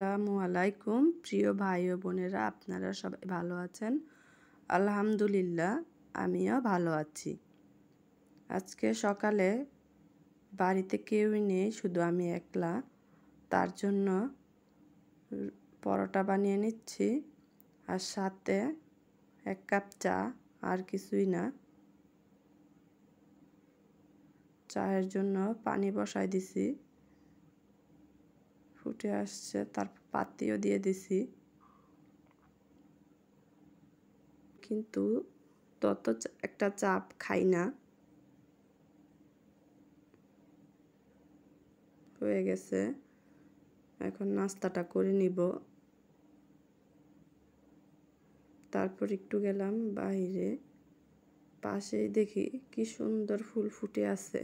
আসসালামু আলাইকুম প্রিয় ভাই ও বোনেরা, আপনারা সবাই ভালো আছেন? আলহামদুলিল্লাহ, আমিও ভালো আছি। আজকে সকালে বাড়িতে কেউই নেই, শুধু আমি একলা। তার জন্য পরোটা বানিয়ে নিচ্ছি, আর সাথে 1 কাপ চা, আর কিছুই না। চায়ের জন্য পানি বসাই দিছি, ফুটে আসছে, তারপর পাতিও দিয়ে দিছি। কিন্তু তত একটা চাপ খাই না। হয়ে গেছে, এখন নাস্তাটা করে নিব। তারপর একটু গেলাম বাইরে, পাশেই দেখি কি সুন্দর ফুল ফুটে আছে,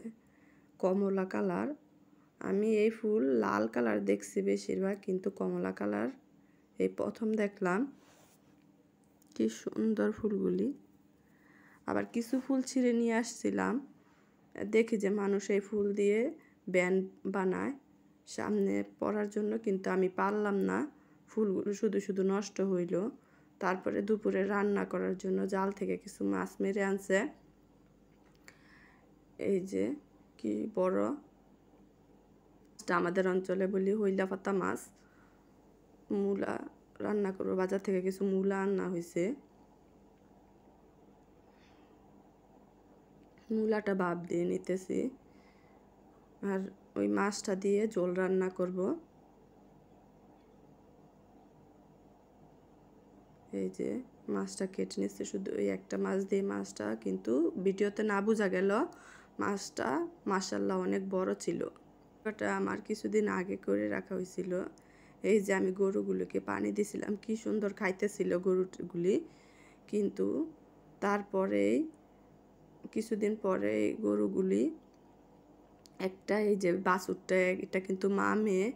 কমলা কালার। আমি এই ফুল লাল কালার দেখছি বেশিরভাগ, কিন্তু কমলা কালার এই প্রথম দেখলাম। কি সুন্দর ফুলগুলি। আবার কিছু ফুল ছিঁড়ে নিয়ে আসছিলাম, দেখি যে মানুষ এই ফুল দিয়ে ব্যান্ড বানায় সামনে পরার জন্য, কিন্তু আমি পারলাম না। ফুলগুলো শুধু শুধু নষ্ট হইল। তারপরে দুপুরে রান্না করার জন্য জাল থেকে কিছু মাছ মেরে আনছে। এই যে কি বড়, আমাদের অঞ্চলে বলি হইলা পাতা মাছ। মূলা রান্না করবো, বাজার থেকে কিছু মূলা আনা হয়েছে। মূলাটা ভাপ দিয়ে নিতেছি, আর ওই মাছটা দিয়ে ঝোল রান্না করব। এই যে মাছটা কেটে নিচ্ছে, শুধু ওই একটা মাছ দিয়ে। মাছটা কিন্তু ভিডিওতে না বোঝা গেল, মাছটা মাশাআল্লাহ অনেক বড় ছিল। ওটা আমার কিছুদিন আগে করে রাখা হয়েছিল। এই যে আমি গরুগুলোকে পানি দিছিলাম, কি সুন্দর খাইতেছিল গরুগুলি। কিন্তু তারপরেই কিছুদিন পরে এই গরুগুলি একটা, এই যে বাছুরটা, এটা কিন্তু মা মেয়ে,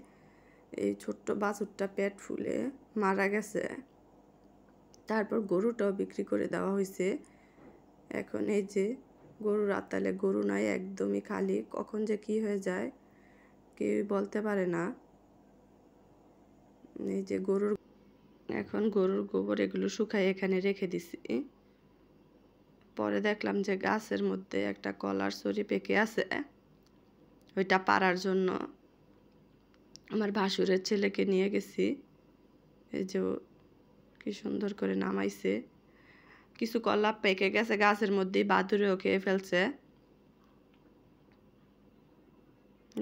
এই ছোট্ট বাছুরটা পেট ফুলে মারা গেছে। তারপর গরুটাও বিক্রি করে দেওয়া হয়েছে। এখন এই যে গরুর আতালে গরু নাই, একদমই খালি। কখন যে কি হয়ে যায় কেউ বলতে পারে না। এই যে এখন গরুর গোবর এগুলো শুকাই এখানে রেখে দিছি। পরে দেখলাম যে গাছের মধ্যে একটা কলার ছড়ি পেকে আছে, ওইটা পাড়ার জন্য আমার ভাসুরের ছেলেকে নিয়ে গেছি। এই যে কি সুন্দর করে নামাইছে। কিছু কলা পেকে গেছে গাছের মধ্যেই, বাদুড়েও খেয়ে ফেলছে।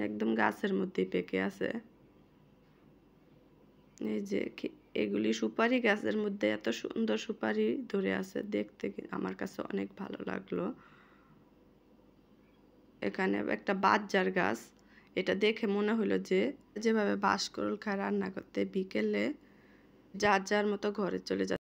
একদম গাছের মধ্যেই পেকে আছে। এই যে এগুলি সুপারি গাছের মধ্যে, এত সুন্দর সুপারি ধরে আছে, দেখতে আমার কাছে অনেক ভালো লাগলো। এখানে একটা বাজার গাছ, এটা দেখে মনে হলো যে যেভাবে বাঁশকুড়ুল খায় রান্না করতে, বিকেলে যার যার মতো ঘরে চলে যায়।